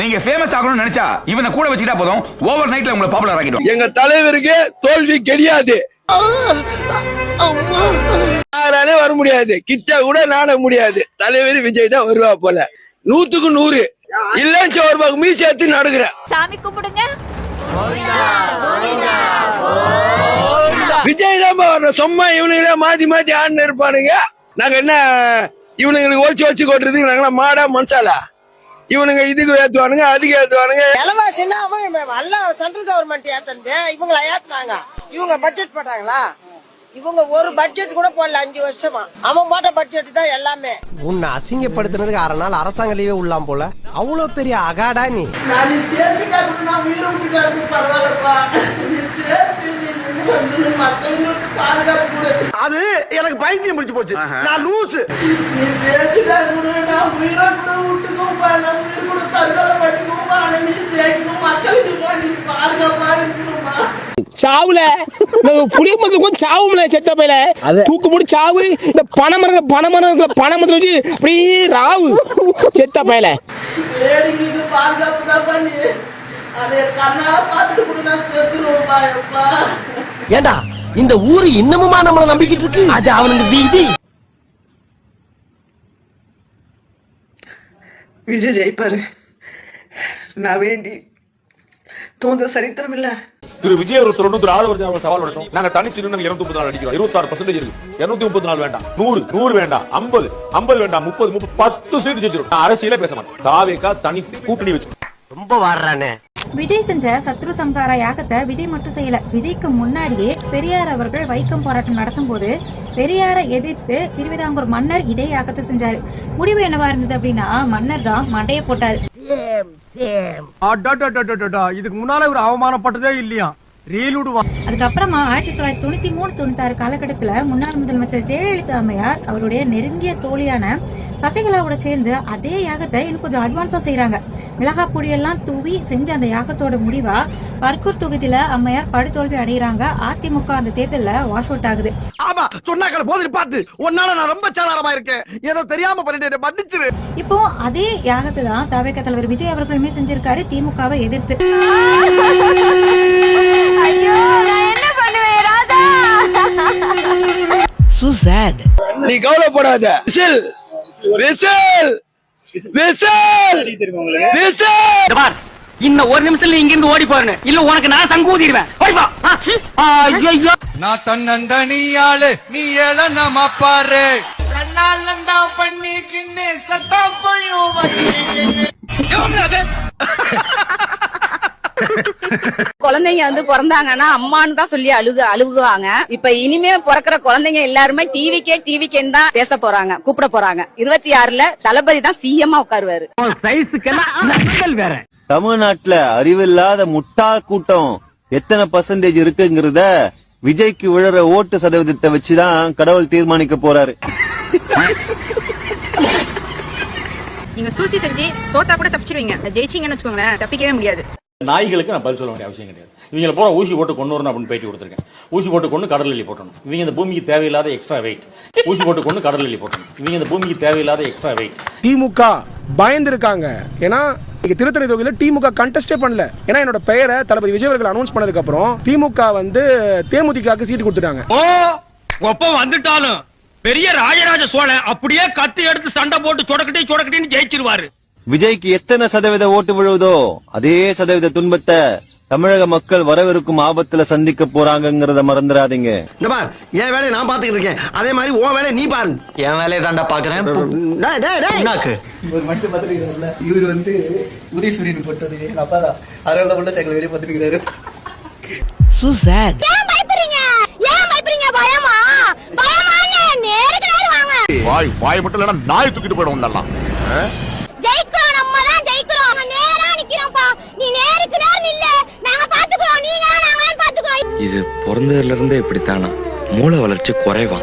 நீங்க ஃபேமஸ் ஆகணும்னு நினைச்சா இவனை கூட வச்சுக்கிட்டா போதும், ஓவர் நைட்ல உங்களை பாப்புலர் ஆக்கிடும். எங்க தலைவருக்கு தோல்வி கிடையாது. யாராலே வர முடியாது, கிட்ட கூட நாட முடியாது. தலைவர் விஜய் தான் வருவா போல. 100க்கு 100 இல்லன்னு ஒரு பக்கம் மீசி எடுத்து நடுக்கிறேன். சாமி கும்பிடுங்க. விஜய் தான் வரணும். சும்மா இவனுங்களே மாத்தி மாத்தி ஆடுன்னு இருப்பானுங்க. நாங்க என்ன இவனுங்களுக்கு ஒழிச்சு வச்சு கொட்டுறதுக்கு நாங்களா மாடா மனசாலா? இவனுங்க இதுக்கு ஏத்துவானுங்க, அதுக்கு ஏத்துவானுங்க. இலவாசின்னா எல்லாம் சென்ட்ரல் கவர்மெண்ட் ஏத்தந்து இவங்கள ஏத்துனாங்க. இவங்க பட்ஜெட் போட்டாங்களா? இவங்க ஒரு பட்ஜெட் கூட போடல 5 வருஷமா. அவன் போட்ட பட்ஜெட் தான் எல்லாமே. உன்னை அசிங்கப்படுத்துறதுக்கு 1/2 நாள் அரசாங்க லீவே உள்ளாம் போல. அவ்வளவு பெரிய அகாடா நீ. அது எனக்கு பைத்தியம் முடிச்சு போச்சு. நான் லூசு. சாவுல புளிய மரத்துல சாவுல செத்த பையில தூக்கு போட்டு சாவு. இந்த பனைமரத்துல வச்சு அப்படியே ராவு செத்த பையில. ஏண்டா இந்த ஊரு இன்னமுமா நம்மள நம்பிக்கிட்டு இருக்கு? அது அவனுக்கு வீதி. விஜய் ஜெயிப்பாரு, நான் வேண்டி தோன்ற சரித்திரம் இல்ல. திரு விஜய் அவர் சொல்லணும், ஆதரவு சவால் விடணும். நாங்க தனிச்சு நாங்க 230 நாள் அடிக்கிறோம். 26% இருக்கு. 230 நாள் வேண்டாம், 100 வேண்டாம், 50 வேண்டாம், 30 10 சீட் ஜெயிச்சிரும். அரசியலே பேச மாட்டோம். தாவேகா தனி கூட்டணி வச்சு ரொம்ப வாடுறானே. விஜய் செஞ்ச சத்ரு சம்ஹார யாகத்தை விஜய் மட்டும் செய்யல. விஜய்க்கு முன்னாடியே பெரியார் அவர்கள் வைக்கம் போராட்டம் நடத்தும் போது பெரியாரை எதிர்த்து திருவிதாங்கூர் மன்னர் இதே யாகத்தை செஞ்சாரு. முடிவு என்னவா இருந்தது அப்படின்னா, மன்னர் தான் மண்டைய போட்டாரு. இதுக்கு முன்னால ஒரு அவமானப்பட்டதே இல்லையா? அதுக்கப்புறமா 1993-96 காலகட்டத்துல முன்னாள் முதலமைச்சர் ஜெயலலிதா அம்மையார் அவருடைய நெருங்கிய தோழியான சசிகலாவோட சேர்ந்து அதே யாகத்தை இன்னும் கொஞ்சம் அட்வான்ஸா செய்யறாங்க. மிளகா பொடியெல்லாம் தூவி செஞ்ச அந்த யாகத்தோட முடிவா பர்கூர் தொகுதியில அம்மையார் படுதோல்வி அடைகிறாங்க. அதிமுக அந்த தேர்தல்ல வாஷ் அவுட் ஆகுது. ஆமா சொன்னாக்கல போதிரி பாத்து உன்னால நான் ரொம்ப சாதாரணமா இருக்கேன், ஏதோ தெரியாம பண்ணிட்டேன், மன்னிச்சிரு. இப்போ அதே யாகத்தை தான் தவேக தலைவர் விஜய் அவர்களுமே செஞ்சிருக்காரு விஜய் எதிர்த்து. ஐயோ நான் என்ன பண்ணுவேன் ராதா? So sad. நீ கவலைப்படாத. Whistle whistle whistle whistle. இன்னும் ஒரு நிமிஷத்துல இங்க இருந்து ஓடி போறேன், இல்ல உனக்கு நான் சங்கூதிடுவேன். நான் தன்னந்தனியாளு நீ ஏழ நம்ம பாரு கண்ணாலந்தா பண்ணிக்கின்னு சட்டம் போயும் குழந்தைங்க வந்து பிறந்தாங்கன்னா அம்மான்னு தான் சொல்லி அழுகுவாங்க. இப்ப இனிமே பிறக்கிற குழந்தைங்க எல்லாருமே டிவிக்கேன்னு தான் பேச போறாங்க, கூப்பிட போறாங்க. 26ல தளபதி தான் சிஎம் உட்காருவாரு. தமிழ்நாட்டுல அறிவில்லாத முட்டாள் கூட்டம் எத்தனை % இருக்குங்கிறத விஜய்க்கு விழுற ஓட்டு சதவீதத்தை வச்சுதான் கடவுள் தீர்மானிக்க போறாரு. நீங்க சூழ்ச்சி செஞ்சு தோத்தா கூட தப்பிச்சிருவீங்க, ஜெயிச்சீங்கன்னு வச்சுக்கோங்களேன் தப்பிக்கவே முடியாது. நாய்களுக்கு நான் பதில் சொல்ல வேண்டிய அவசியம் கிடையாது. இவங்களை போற ஊசி போட்டு கொண்டு வரணும் அப்படின்னு பேட்டி கொடுத்திருக்கேன். ஊசி போட்டு கொண்டு கடலில் போட்டணும். இவங்க இந்த பூமிக்கு தேவையில்லாத எக்ஸ்ட்ரா வெயிட். ஊசி போட்டு கொண்டு கடலில் போட்டணும். இவங்க இந்த பூமிக்கு தேவையில்லாத எக்ஸ்ட்ரா வெயிட். திமுக பயந்துருக்காங்க. ஏன்னா திருத்தணி தொகுதியில திமுக கண்டெஸ்டே பண்ணல. ஏன்னா என்னோட பெயரை தளபதி விஜய் அவர்கள் அனௌன்ஸ் பண்ணதுக்கு அப்புறம் திமுக தேமுதிகக்கு சீட்டு கொடுத்துட்டாங்க. ஒப்பம் வந்துட்டாலும் பெரிய ராஜராஜ சோழன் அப்படியே கத்தி எடுத்து சண்டை போட்டு சொடக்கட்டின்னு ஜெயிச்சிருவாரு. விஜய்க்கு எத்தனை சதவீத ஓட்டு விழுவதோ அதே சதவீத துன்பத்தை தமிழக மக்கள் வரவிருக்கும் ஆபத்துல சந்திக்க போறாங்கிறத மறந்துடாதீங்க. இந்த பார், என் வேலையை நான் பாத்துக்கிட்டு இருக்கேன், அதே மாதிரி உன் வேலையை நீ பாரு. என் வேலையை தாண்டா பாக்குறேன். ஒரு மனுஷன் பாத்துக்கிறாருல, இவர் உதயசூரியன் போட்டது அப்பாதான். அதனால உள்ள சைக்கிள் வெளியே பாத்துக்கிறாரு. So sad. ஏன் பயப்படுறீங்க? பயமா? பயமானே நேருக்கு நேர் வாங்க. வாய் மட்டும் இல்லனா நாய் தூக்கிட்டு போய்டும் நல்லா. ஜெயிக்கிறோம், நம்ம தான் ஜெயிக்கிறோம். நேரா நிக்கிறோம்ப்பா. நீ நேருக்கு நேர் நில்ல, நாங்க பாத்துக்குறோம். நீங்க நாங்க பாத்துக்குறோம். இது பிறந்ததுல இருந்தே இப்படித்தானா? மூளை வளர்ச்சி குறைவா?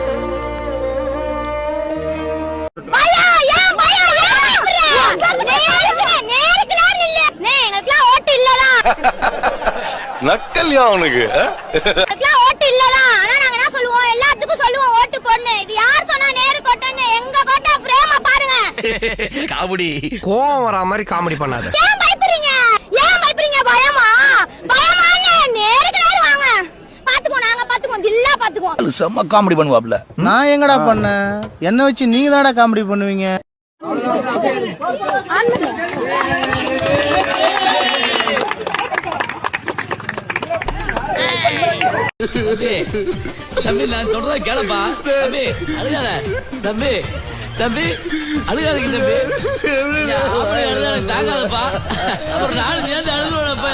நேருக்கு நேர் நில்ல. எங்களுக்குலாம் ஓட்டு இல்லதான். நக்கல்யா அவனுக்கு. எங்களுக்குலாம் ஓட்டு இல்லதான். ஆனா நாங்க என்ன சொல்லுவோம், எல்லாத்துக்கும் சொல்லுவோம் ஓட்டு போடுன்னு. இது யார் சொன்னா நேரு கொட்டன்னு? எங்க கொட்ட பிரேம பாருங்க. காமெடி கோவம் வரா மாதிரி காமெடி பண்ணாத. ஏன் பயப்படுறீங்க? பாத்துக்குவோம். செம்ம காமெடி பண்ணுவாப்ல. நான் எங்கடா பண்ணேன்? என்ன வச்சு நீங்க தானடா காமெடி பண்ணுவீங்க. தம்பி நான் சொல்றத கேளப்பா. தம்பி அழுகாத. தம்பி தம்பி அழுகாதீங்க தம்பி. அப்படி அழுதாத தாங்காதப்பா. அப்புறம் நானும் சேர்ந்து அழுதுறப்பா.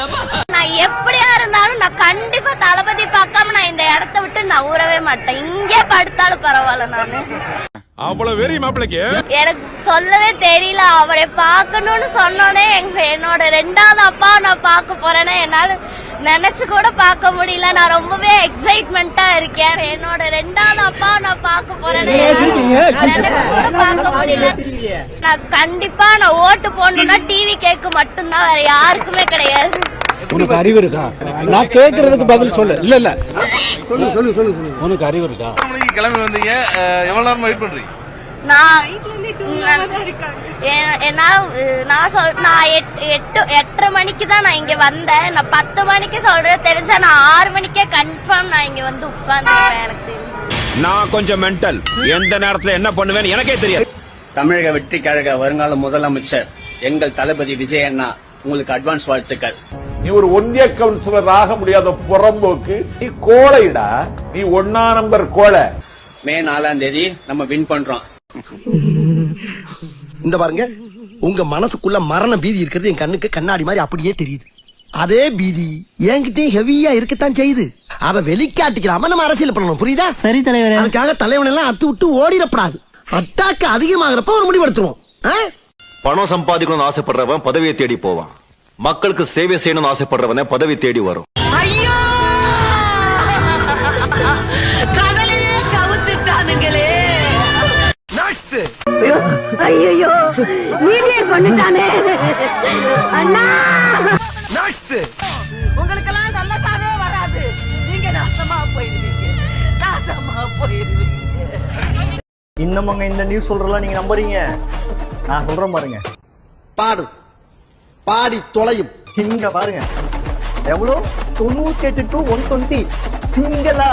நான் எப்படியா இருந்தாலும் நான் கண்டிப்பா தளபதி பார்க்காம நான் இந்த இடத்த விட்டு நான் ஊறவே மாட்டேன். இங்கே படுத்தாலும் பரவாயில்ல. நானு அவ்வளவு வெறி மாப்பிளைக்கு எனக்கு சொல்லவே தெரியல. அவரை பார்க்கணும்னு சொன்னோடனே என்னோட 2வது அப்பா நான் பார்க்க போறேன்னா என்னால நினைச்சு கூட பார்க்க முடியல. நான் ரொம்பவே எக்ஸைட்மெண்டா இருக்கேன். என்னோட 2வது அப்பா நான் பார்க்க போறேன்னு நினைச்சு கூட பார்க்க முடியல. நான் கண்டிப்பா நான் ஓட்டு போடணும்னா டிவி கேக்கு மட்டும்தான், வேற யாருக்குமே கிடையாது. உனக்கு அறிவு இருக்கா? நான் கேக்குறதுக்கு பதில் சொல்லு. இல்ல இல்ல சொல்லு சொல்லு சொல்லு. உனக்கு அறிவு இருக்கா? கிளம்பி வந்தீங்க, எவ்வளவு நேரம் வெயிட் பண்றீங்க? நான் 8:30 மணிக்கு தான் நான் இங்க வந்தேன். நான் 10 மணிக்கு சொல்றேன். தெரிஞ்சா நான் 6 மணிக்கே கன்ஃபார்ம் நான் இங்க வந்து உட்கார்ந்துருவேன். எனக்கு தெரிஞ்சு நான் கொஞ்சம் மென்டல். எந்த நேரத்துல என்ன பண்ணுவேன்னு எனக்கே தெரியாது. தமிழக வெற்றி கழக வருங்கால முதலமைச்சர் எங்கள் தளபதி விஜய் அண்ணா உங்களுக்கு அட்வான்ஸ் வாழ்த்துக்கள். நீ ஒரு ஒன்றிய கவுன்சிலர் ஆக முடியாத புறம்போக்கு. நீ கோழைடா. நீ 1 நம்பர் கோழை. மே 4ஆம் தேதி நம்ம வின் பண்றோம். இந்த பாருங்க, உங்க மனசுக்குள்ள மரண பீதி இருக்கிறது என் கண்ணுக்கு கண்ணாடி மாதிரி அப்படியே தெரியுது. அதே பீதி என்கிட்டே ஹெவியா இருக்கத்தான் செய்யுது. அதை வெளிக்காட்டிக்கலாம நம்ம அரசியல் பண்ணணும். புரியுதா? சரி தலைவர். அதுக்காக தலைவன் எல்லாம் அத்து விட்டு ஓடிடப்படாது. அட்டாக்கு அதிகமாகிறப்ப ஒரு முடிவெடுத்துருவோம். பணம் சம்பாதிக்கணும்னு ஆசைப்படுறவன் பதவியை தேடி போவான். மக்களுக்கு சேவை செய்யணும்னு ஆசைப்படுறவன பதவி தேடி வரும். ஐயோ கடலையே கவுத்துட்டானுங்களே. ஐயோ நீதியை கொண்டுட்டானே அண்ணா. உங்களுக்கெல்லாம் நல்லதாவே வராது. நீங்க நாசமா போயிருவீங்க, நாசமா போயிருவீங்க. இன்னமும் இந்த நியூஸ் சொல்றலாம் நீங்க நம்புறீங்க? நான் சொல்றேன் பாருங்க. பாடு பாடி தொலையும். இங்க பாருங்க, எவ்வளவு 98 to 120 சிங்களா.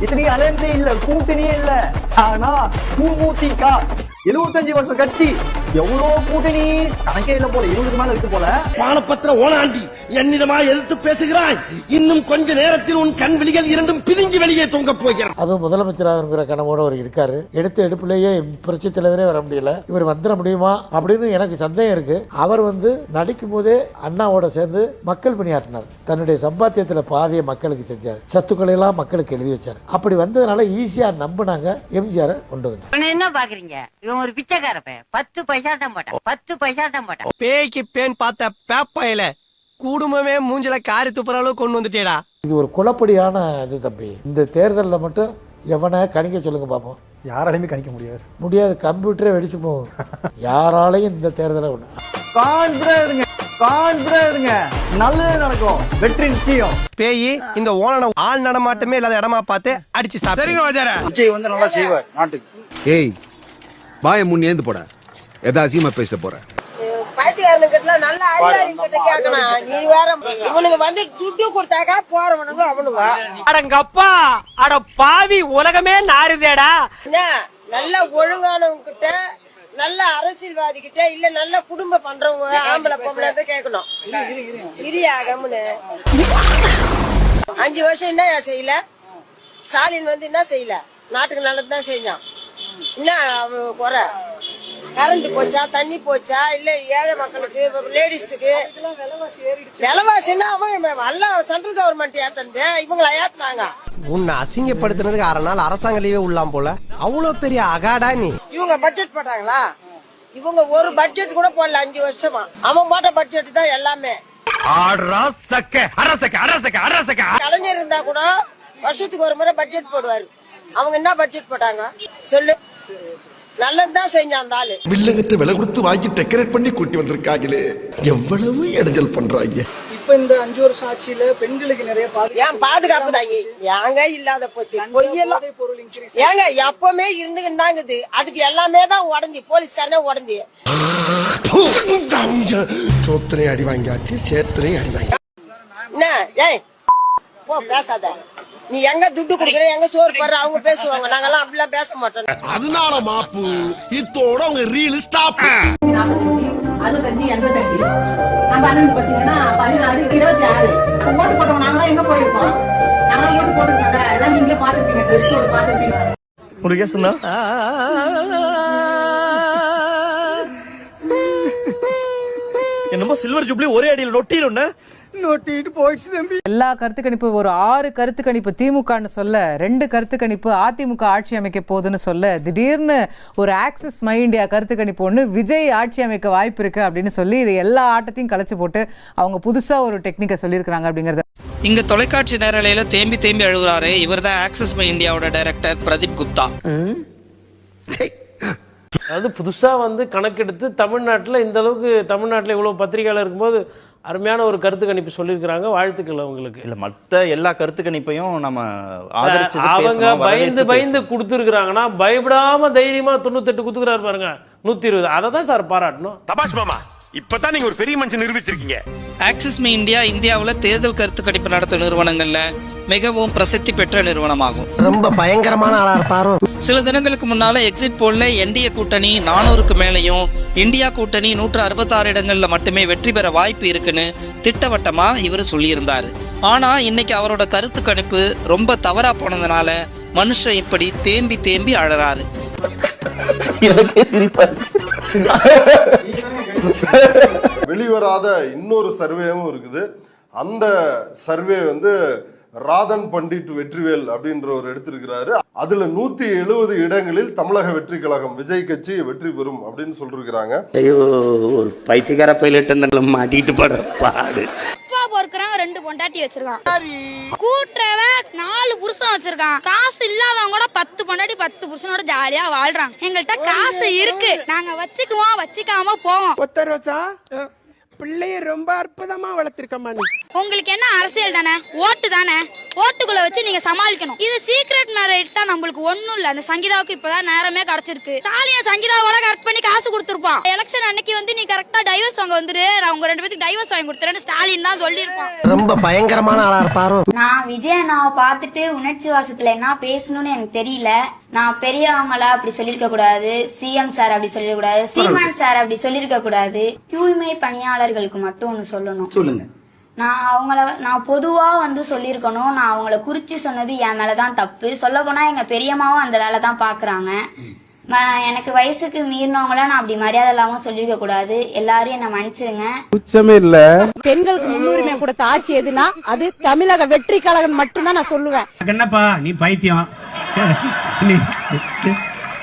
இத்தனையும் அலைன்ஸே இல்ல, கூட்டணியே இல்ல. ஆனா மூமுதிக 75 வருஷம் கட்சி, எவ்வளவு கூட்டணி கணக்கே இல்ல போல. 20க்கு மேல இருக்கு போல. பானபத்திர ஓனாண்டி என்னிடமா எதிர்த்து பேசுகிறாய். இன்னும் கொஞ்ச நேரத்தில் உன் கண் விழிகள் இரண்டும் பிரிஞ்சு வெளியே தொங்க போகிறான். அதுவும் முதலமைச்சராகிற கனவோட அவர் இருக்காரு. எடுத்த எடுப்புலயே புரட்சி தலைவரே வர முடியல. இவர் வந்துட முடியுமா அப்படின்னு எனக்கு சந்தேகம் இருக்கு. அவர் நடிக்கும் போதே அண்ணாவோட சேர்ந்து மக்கள் பணியாற்றினார். தன்னுடைய சம்பாத்தியத்துல பாதிய மக்களுக்கு செஞ்சார். சத்துக்களை எல்லாம் மக்களுக்கு எழுதி வச்சார். அப்படி வந்ததுனால ஈஸியா நம்பினாங்க எம்ஜிஆர் கொண்டு வந்தார். என்ன பாக்குறீங்க? இவன் ஒரு பிச்சைக்கார பையன். 10 பைசா தான் போட்டான். 10 பைசா தான் போட்டான். பேய்க்கு பேன் பார்த்த பேப்பையில குடும்பமே மூஞ்சில காரி துப்புற அளவுக்கு கொண்டு வந்துட்டேடா. இது ஒரு குழப்படியான இது தம்பி. இந்த தேர்தலில் மட்டும் எவனை கணிக்க சொல்லுங்க பாப்போம். யாராலையுமே கணிக்க முடியாது. முடியாது, கம்ப்யூட்டரே வெடிச்சு போகும். யாராலையும் இந்த தேர்தலை நல்லது நடக்கும். வெற்றி நிச்சயம். பேய் இந்த ஓன ஆள் நடமாட்டமே இல்லாத இடமா பார்த்து அடிச்சு சாப்பிடுங்க. விஜய் நல்லா செய்வார் நாட்டுக்கு. ஏய் வாய முன் ஏந்து போட. எதா அசியமா பேசிட்டு போற. பாட்டியாருக்கிட்ட நல்ல அறிவாளி கிட்ட கேட்கணும். நீ வேற இவனுக்கு துட்டு கொடுத்தாக்கா போறவனுங்க அவனுங்க. அடங்கப்பா, அட பாவி, உலகமே நாறுதேடா. நல்ல ஒழுங்கானவங்க கிட்ட, நல்ல அரசியல்வாதி கிட்ட, இல்ல நல்ல குடும்பம் பண்றவங்க ஆம்பளை பொம்பளை கேட்கணும். இரியாகம்னு 5 வருஷம் என்ன செய்யல ஸ்டாலின்? என்ன செய்யல? நாட்டுக்கு நல்லதுதான் செஞ்சான். என்ன குறை? கரண்ட் போச்சா, தண்ணி போச்சா, இல்ல ஏழை மக்களுக்கு, லேடிஸுக்கு விலைவாசின்னா அவன் எல்லாம் சென்ட்ரல் கவர்மெண்ட் ஏத்தந்து இவங்களை ஏத்துனாங்க. உன்னை அசிங்கப்படுத்துறதுக்கு 6 நாள் அரசாங்க லீவே உள்ளாம் போல. அவ்வளவு பெரிய அகாடா நீ. இவங்க பட்ஜெட் போட்டாங்களா? இவங்க ஒரு பட்ஜெட் கூட போடல 5 வருஷமா. அவன் போட்ட பட்ஜெட் தான் எல்லாமே. கலைஞர் இருந்தா கூட வருஷத்துக்கு ஒரு முறை பட்ஜெட் போடுவாரு. அவங்க என்ன பட்ஜெட் போட்டாங்க சொல்லு? நல்லதுதான் செஞ்சான் அந்த ஆளு. வில்லங்கத்தை விலை கொடுத்து வாங்கி டெக்கரேட் பண்ணி கூட்டி வந்திருக்காங்களே, எவ்வளவு இடைஞ்சல் பண்றாங்க. இப்ப இந்த 5 வருஷம் ஆட்சியில பெண்களுக்கு நிறைய ஏன் பாதுகாப்பு தாங்க ஏங்க இல்லாத போச்சு. பொய்யெல்லாம் ஏங்க எப்பவுமே இருந்துகிட்டாங்குது. அதுக்கு எல்லாமே தான் உடஞ்சி, போலீஸ்காரனே உடஞ்சி. சோத்திரையும் அடி வாங்கியாச்சு, சேத்திரையும் அடி வாங்கி. என்ன ஏய் போ பேசாத. நீ எங்க துட்டு கொடுக்குற எங்க சோறு போடுற அவங்க பேசுவாங்க, நாங்கெல்லாம் அப்படிலாம் பேச மாட்டோம். அதனால மாப்பு இத்தோட அவங்க ரீல் ஸ்டாப். 65, 85 நம்ம அண்ணன் பாத்தீங்கன்னா 16, 26 ஓட்டு போட்டவங்க நாங்களாம் எங்க போயிருப்போம்? நாங்க ஓட்டு போட்டுருக்காங்க, எல்லாம் நீங்களே பாத்துருப்பீங்க, ட்ரெஸ் கோட் பாத்துருப்பீங்க. முருகேசனா என்னமோ சில்வர் ஜூப்ளி ஒரே அடியில் நொட்டிடும்னா நொட்டிட்டு போயிடுச்சு தம்பி. எல்லா கருத்து கணிப்பு ஒரு 6 கருத்து கணிப்பு திமுகன்னு சொல்ல, 2 கருத்து கணிப்பு அதிமுக ஆட்சி அமைக்க போகுதுன்னு சொல்ல, திடீர்னு ஒரு ஆக்சிஸ் மை இந்தியா கருத்து கணிப்பு ஒன்று விஜய் ஆட்சி அமைக்க வாய்ப்பு இருக்கு அப்படின்னு சொல்லி இது எல்லா ஆட்டத்தையும் கலைச்சு போட்டு அவங்க புதுசா ஒரு டெக்னிக்கை சொல்லியிருக்கிறாங்க அப்படிங்கறது. இங்க தொலைக்காட்சி நேரலையில தேம்பி தேம்பி அழுகுறாரு இவர் தான் ஆக்சிஸ் மை இந்தியாவோட டைரக்டர் பிரதீப் குப்தா. அது புதுசா வந்து கணக்கெடுத்து தமிழ்நாட்டில் இந்த அளவுக்கு தமிழ்நாட்டில் இவ்வளவு பத்திரிகையாளர் இருக்கும்போது அருமையான ஒரு கருத்து கணிப்பு சொல்லியிருக்கிறாங்க. வாழ்த்துக்கள் அவங்களுக்கு. இல்ல மத்த எல்லா கருத்து கணிப்பையும் நம்ம ஆதரிச்சு அவங்க பயந்து கொடுத்துருக்காங்கன்னா பயப்படாம தைரியமா 98 குத்துக்கிறாரு பாருங்க, 120. அதை தான் சார் பாராட்டணும். தபாஷ் மாமா, இப்பதான் நீங்க ஒரு பெரிய மனுஷன் நிரூபிச்சிருக்கீங்க. ஆக்சிஸ் மை இந்தியா இந்தியாவில் தேர்தல் கருத்து கணிப்பு நடத்தும் நிறுவனங்கள்ல மிகவும் பிரசித்தி பெற்ற நிறுவனமாகும். ரொம்ப பயங்கரமான ஆளா இருப்பாரு. சில தினங்களுக்கு முன்னால எக்ஸிட் போல்ல என்டிஏ கூட்டணி 400க்கு மேலையும் இந்தியா கூட்டணி 166 இடங்கள்ல மட்டுமே வெற்றி பெற வாய்ப்பு இருக்குன்னு திட்டவட்டமா இவர் சொல்லியிருந்தாரு. ஆனா இன்னைக்கு அவரோட கருத்து கணிப்பு ரொம்ப தவறா போனதுனால மனுஷன் இப்படி தேம்பி தேம்பி அழறாரு. வெளிவராத இன்னொரு சர்வேவும் இருக்குது. அந்த சர்வே வந்து ராதன் பண்டிட் வெற்றிவேல் அப்படின்றவர் எடுத்திருக்கிறாரு. அதுல 170 இடங்களில் தமிழக வெற்றி கழகம் விஜய் கட்சி வெற்றி பெறும் அப்படின்னு சொல்லிருக்கிறாங்க. ஐயோ, ஒரு பைத்தியக்கார பைலட் மாட்டிட்டு படுற பாடு. பொறுக்கிறவன் 2 பொண்டாட்டி வச்சிருக்கான், கூட்டுறவன் 4 புருஷன் வச்சிருக்கான், காசு இல்லாதவங்க கூட 10 பொண்டாட்டி 10 புருஷனோட ஜாலியா வாழ்றாங்க. எங்கள்கிட்ட காசு இருக்கு, நாங்க வச்சுக்குவோம், வச்சுக்காம போவோம். பிள்ளைய ரொம்ப அற்புதமா வளர்த்திருக்கமா நீ. உங்களுக்கு என்ன அரசியல் தானே, ஓட்டு தானே, ஓட்டுக்குள்ள வச்சு நீங்க சமாளிக்கணும். இது சீக்ரெட் மேரேஜ் தான், நம்மளுக்கு ஒண்ணும் இல்ல. அந்த சங்கீதாவுக்கு இப்பதான் நேரமே கிடைச்சிருக்கு. ஸ்டாலின் சங்கீதாவோட கரெக்ட் பண்ணி காசு கொடுத்துருப்பான். எலெக்ஷன் அன்னைக்கு வந்து நீ கரெக்டா டைவர்ஸ் வாங்க வந்துரு, நான் உங்க 2 பேருக்கு டைவர்ஸ் வாங்கி கொடுத்துறேன்னு ஸ்டாலின் தான் சொல்லியிருப்பான். ரொம்ப பயங்கரமான ஆளா இருப்பாரு. நான் விஜய் அண்ணாவை பார்த்துட்டு உணர்ச்சி வாசத்துல என்ன பேசணும்னு எனக்கு தெரியல. நான் பெரியவங்கள அப்படி சொல்லிருக்க கூடாது, சிஎம் சார் அப்படி சொல்லிருக்க கூடாது, சீமான் சார் அப்படி சொல்லிருக்க கூடாது. தூய்மை பணியாளர்களுக்கு மட்டும் ஒண்ணு சொல்லணும். சொல்லுங்க. நான் பொதுவா வந்து சொல்லியிருக்கணும். நான் அவங்கள குறிச்சு சொன்னது என் மேலதான் தப்பு. சொல்ல போனா எங்க பெரியம்மாவும் அந்த வேலை தான் பாக்குறாங்க. எனக்கு வயசுக்கு மீறினவங்கள நான் அப்படி மரியாதை இல்லாம சொல்லிருக்க கூடாது. எல்லாரும் என்ன மன்னிச்சிருங்க. உச்சமே இல்ல. பெண்களுக்கு முன்னுரிமை கொடுத்த ஆட்சி எதுனா அது தமிழக வெற்றி கழகம் மட்டும்தான் நான் சொல்லுவேன். என்னப்பா நீ பைத்தியம்,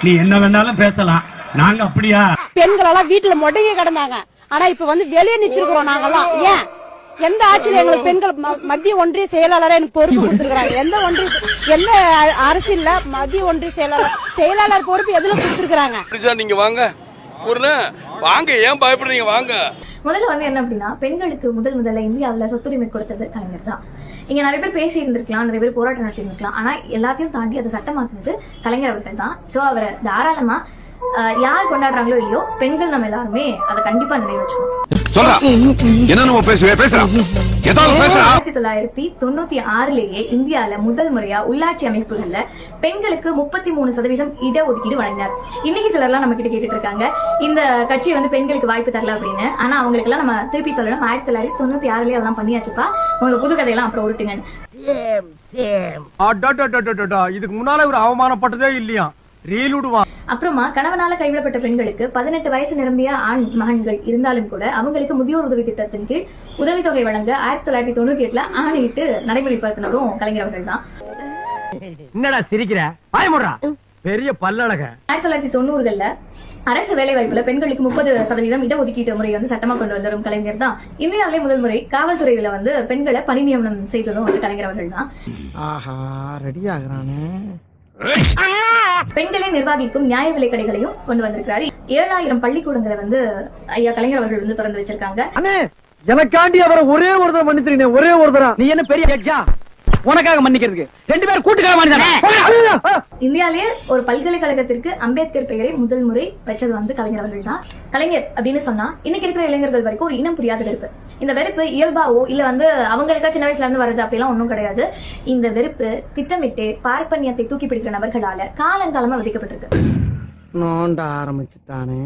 நீ என்ன வேணாலும் பேசலாம், நாங்க அப்படியா? பெண்கள் எல்லாம் வீட்டுல முடங்கி கிடந்தாங்க, ஆனா இப்ப வந்து வெளியே நிச்சிருக்கிறோம் நாங்கெல்லாம். ஏன் எந்த ஆட்சியில எங்களுக்கு பெண்கள் மத்திய ஒன்றிய செயலாளரை எனக்கு பொறுப்பு கொடுத்திருக்காங்க? எந்த அரசியல்ல மத்திய ஒன்றிய செயலாளர் பொறுப்பு எதுல கொடுத்திருக்காங்க? நீங்க வாங்க வாங்க, ஏன் பயப்படுறீங்க? வாங்க. முதல்ல வந்து என்ன அப்படின்னா, பெண்களுக்கு முதல்ல இந்தியாவில் சொத்துரிமை கொடுத்தது கலைஞர் தான். இங்க நிறைய பேர் பேசி இருந்திருக்கலாம், நிறைய பேர் போராட்டம் நடத்தி இருந்திருக்கலாம். ஆனா எல்லாத்தையும் தாண்டி அதை சட்டமாக்குனது கலைஞர் அவர்கள் தான். சோ அவரை தாராளமா யார் கொண்டாடுறாங்களோ இல்லையோ, பெண்கள் நம்ம எல்லாருமே அதை கண்டிப்பா நிறைவேற்றுவோம். 1996 இந்தியால முதல் முறையா உள்ளாட்சி அமைப்புகள்ல பெண்களுக்கு 33% இடஒதுக்கீடு வழங்கினார். இன்னைக்கு சிலர்லாம் நம்ம கிட்ட கேட்டுட்டு இருக்காங்க, இந்த கட்சி வந்து பெண்களுக்கு வாய்ப்பு தரல அப்படின்னு. ஆனா அவங்களுக்கு எல்லாம் நம்ம திருப்பி சொல்லணும், 1996 அதெல்லாம் பண்ணியாச்சுப்பா, உங்க புது கதையெல்லாம் அப்புறம் விட்டுங்க. இதுக்கு முன்னால ஒரு அவமானப்பட்டதே இல்லையா? அப்புறமா கணவனால கைவிடப்பட்ட பெண்களுக்கு 18 வயசு நிரம்பிய ஆண் மகன்கள் இருந்தாலும் கூட அவங்களுக்கு முதியோர் உதவி திட்டத்தின் கீழ் உதவித்தொகை வழங்க 1998 ஆணையிட்டு நடைமுறைப்படுத்தினரும் கலைஞர் அவர்கள் தான். என்னடா சிரிக்கிற? பயமுறா பெரிய பல்லழக. 1990 அரசு வேலை வாய்ப்புல பெண்களுக்கு 30% இடஒதுக்கீட்டு முறை வந்து சட்டமா கொண்டு வந்தவரும் கலைஞர் தான். இந்தியாவிலே முதல் முறை காவல்துறையில வந்து பெண்களை பணி நியமனம் செய்ததும் வந்து கலைஞர் அவர்கள் தான். பெண்களை நிர்வாகிக்கும் நியாய விலை கடைகளையும் கொண்டு வந்திருக்கிறாரு. 7000 பள்ளிக்கூடங்களை வந்து ஐயா கலைஞர் அவர்கள் வந்து திறந்து வச்சிருக்காங்க. எனக்காண்டி அவரை ஒரே ஒருத்தர் மன்னிச்சிருக்கீங்க, ஒரே ஒருத்தரா? நீ என்ன பெரிய ஜட்ஜா? உனக்காக மன்னிக்கிறதுக்கு 2 பேரும் கூட்டுக்கார மன்னிச்சானே. இந்தியாவிலே ஒரு பல்கலைக்கழகத்திற்கு அம்பேத்கர் பெயரை முதல் முறை வச்சது வந்து கலைஞர் அவர்கள் தான். கலைஞர் அப்படின்னு சொன்னா இன்னைக்கு இருக்கிற இளைஞர்கள் வரைக்கும் ஒரு இனம் புரியாத வெறுப்பு. இந்த வெறுப்பு இயல்பாவோ இல்ல வந்து அவங்களுக்கா சின்ன வயசுல இருந்து வருது அப்படிலாம் ஒன்றும் கிடையாது. இந்த வெறுப்பு திட்டமிட்டு பார்ப்பனியத்தை தூக்கி பிடிக்கிற நபர்களால காலங்காலமா விதிக்கப்பட்டிருக்கு. நோண்ட ஆரம்பிச்சுட்டானே.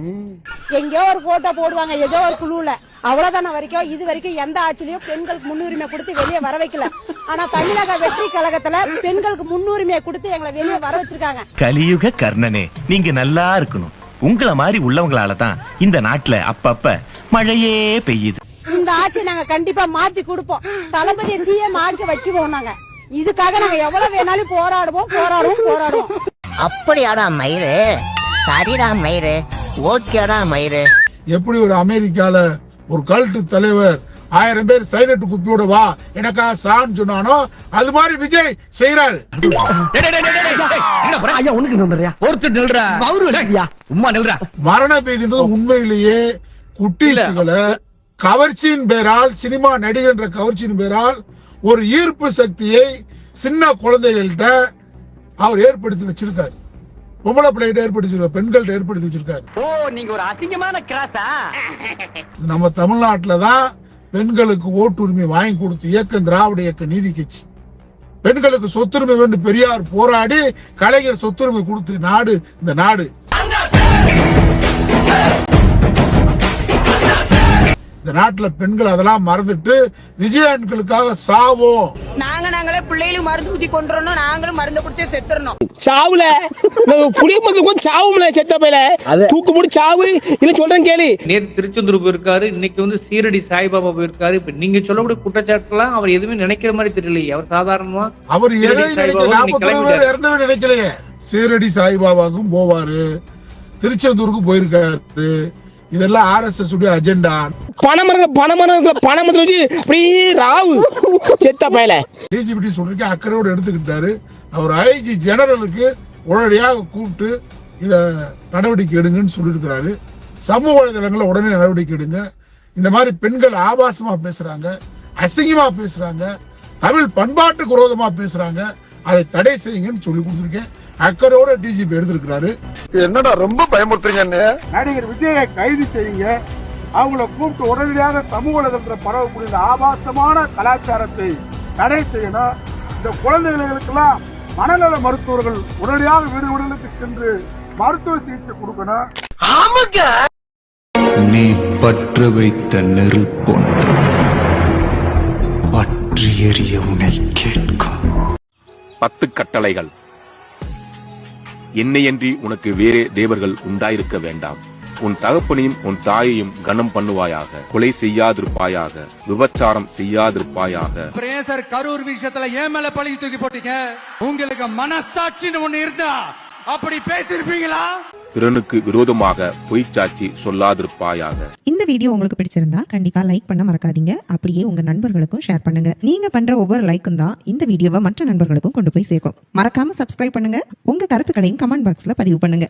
எங்கேயோ ஒரு போட்டோ போடுவாங்க ஏதோ ஒரு குழுல, அவ்வளவுதான வரைக்கும். இது வரைக்கும் எந்த ஆட்சியிலயும் பெண்களுக்கு முன்னுரிமை கொடுத்து வெளியே வர வைக்கல. ஆனா தமிழக வெற்றி கழகத்துல பெண்களுக்கு முன்னுரிமையை கொடுத்து எங்களை வெளியே வர வச்சிருக்காங்க. கலியுக கர்ணனே, நீங்க நல்லா இருக்கணும். உங்கள மாதிரி உள்ளவங்களால தான் இந்த நாட்டுல அப்பப்ப மழையே பெய்யுது. இந்த ஆட்சி நாங்க கண்டிப்பா மாத்தி கொடுப்போம். தளபதி சிஎம் ஆட்சி வைக்குவோம். நாங்க இதுக்காக நாங்க எவ்வளவு வேணாலும் போராடுவோம். அப்படியாடா மயிறு, சரிடா மயிறு, ஓகேடா மயிறு. எப்படி ஒரு அமெரிக்கால ஒரு கல்ட்டு தலைவர் 1000 பேர் சைலண்ட் குப்பியோட வா எனக்கா சான்னு சொன்னானோ அது மாதிரி விஜய் செய்யறாரு. மரண பீதின்றது உண்மையிலேயே குட்டீஸ்களை கவர்ச்சியின் பேரால், சினிமா நடிகர் என்ற கவர்ச்சியின் பேரால் ஒரு ஈர்ப்பு சக்தியை சின்ன குழந்தைகள்கிட்ட அவர் ஏற்படுத்தி வச்சிருக்காரு. பொம்பளை பிள்ளைகிட்ட ஏற்படுத்தி பெண்கள்கிட்ட ஏற்படுத்தி வச்சிருக்காரு. நீங்க ஒரு அசிங்கமான கிராஸா? நம்ம தமிழ்நாட்டில தான் பெண்களுக்கு ஓட்டுரிமை வாங்கி கொடுத்த இயக்கம் திராவிட இயக்க நீதி கட்சி. பெண்களுக்கு சொத்துரிமை வேண்டும் பெரியார் போராடி கலைஞர் சொத்துரிமை கொடுத்த நாடு இந்த நாடு. இந்த நாட்டுல பெண்கள் அதெல்லாம் மறந்துட்டு விஜயான்களுக்காக சாவோம். நாங்களே பிள்ளைகளும் மருந்து ஊத்தி கொண்டுறோம். நாங்களும் மருந்து குடிச்சே செத்துறோம். சாவுல புளிய மக்களுக்கு கொஞ்சம் சாவும்ல செத்த பையில தூக்கு போட்டு சாவு. இல்ல சொல்றேன் கேளு. நேற்று திருச்செந்தூர் போயிருக்காரு, இன்னைக்கு வந்து சீரடி சாய்பாபா போயிருக்காரு. இப்ப நீங்க சொல்லக்கூடிய குற்றச்சாட்டுலாம் அவர் எதுவுமே நினைக்கிற மாதிரி தெரியலையே. அவர் சாதாரணமா அவர் எதை நினைக்கல, 40 பேர் இறந்தவன் நினைக்கலையே. சீரடி சாய்பாபாவுக்கும் போவாரு, திருச்செந்தூருக்கு போயிருக்காரு. இதெல்லாம் RSS உடைய அஜெண்டா. பணமரத்துல வச்சு அப்படியே ராவு செத்த பையில. டிஜிபிடி சொல்றதுக்கு அக்கறையோடு எடுத்துக்கிட்டாரு. அவர் IG ஜெனரலுக்கு உடனடியாக கூப்பிட்டு இத நடவடிக்கை எடுங்கன்னு சொல்லியிருக்கிறாரு. சமூக வலைதளங்களில் உடனே நடவடிக்கை எடுங்க. இந்த மாதிரி பெண்கள் ஆபாசமா பேசுறாங்க, அசிங்கமா பேசுறாங்க, தமிழ் பண்பாட்டுக்கு விரோதமா பேசுறாங்க, அதை தடை செய்யுங்கன்னு சொல்லி கொடுத்துருக்கேன். அக்கறையோட டிஜிபி எடுத்திருக்கிறாரு. என்னடா ரொம்ப பயமுறுத்துறீங்க. நடிகர் விஜயை கைது செய்யுங்க. அவங்கள கூப்பிட்டு உடனடியாக சமூக வலைதளத்தில் பரவக்கூடிய இந்த ஆபாசமான கலாச்சாரத்தை தடை செய்யணும். இந்த குழந்தைகளுக்கெல்லாம் மனநல மருத்துவர்கள் உடனடியாக வீடுகளுக்கு சென்று மருத்துவ சிகிச்சை கொடுக்கணும். நீ பற்று வைத்த நெருப்பொன்று பற்றி எறிய உன்னை கேட்கும். 10 கட்டளைகள். என்னையன்றி உனக்கு வேறே தேவர்கள் உண்டாயிருக்க வேண்டாம். உன் தகப்பனையும் உன் தாயையும் கனம் பண்ணுவாயாக. கொலை செய்யாதிருப்பாயாக. விபச்சாரம் செய்யாதிருப்பாயாக. கரூர் விஷயத்துல ஏன் மேல பழி தூக்கி போட்டீங்க? உங்களுக்கு மனசாட்சின்னு ஒண்ணு இருந்தா அப்படி பேசிருப்பீங்களா? பிறனுக்கு விரோதமாக பொய்ச்சாட்சி சொல்லாதிருப்பாயாக. இந்த வீடியோ உங்களுக்கு பிடிச்சிருந்தா கண்டிப்பா லைக் பண்ண மறக்காதீங்க. அப்படியே உங்க நண்பர்களுக்கும் ஷேர் பண்ணுங்க. நீங்க பண்ற ஒவ்வொரு லைக்கும் தான் இந்த வீடியோவை மற்ற நண்பர்களுக்கும் கொண்டு போய் சேர்க்கும். மறக்காம சப்ஸ்கிரைப் பண்ணுங்க. உங்க கருத்துக்களையும் கமெண்ட் பாக்ஸ்ல பதிவு பண்ணுங்க.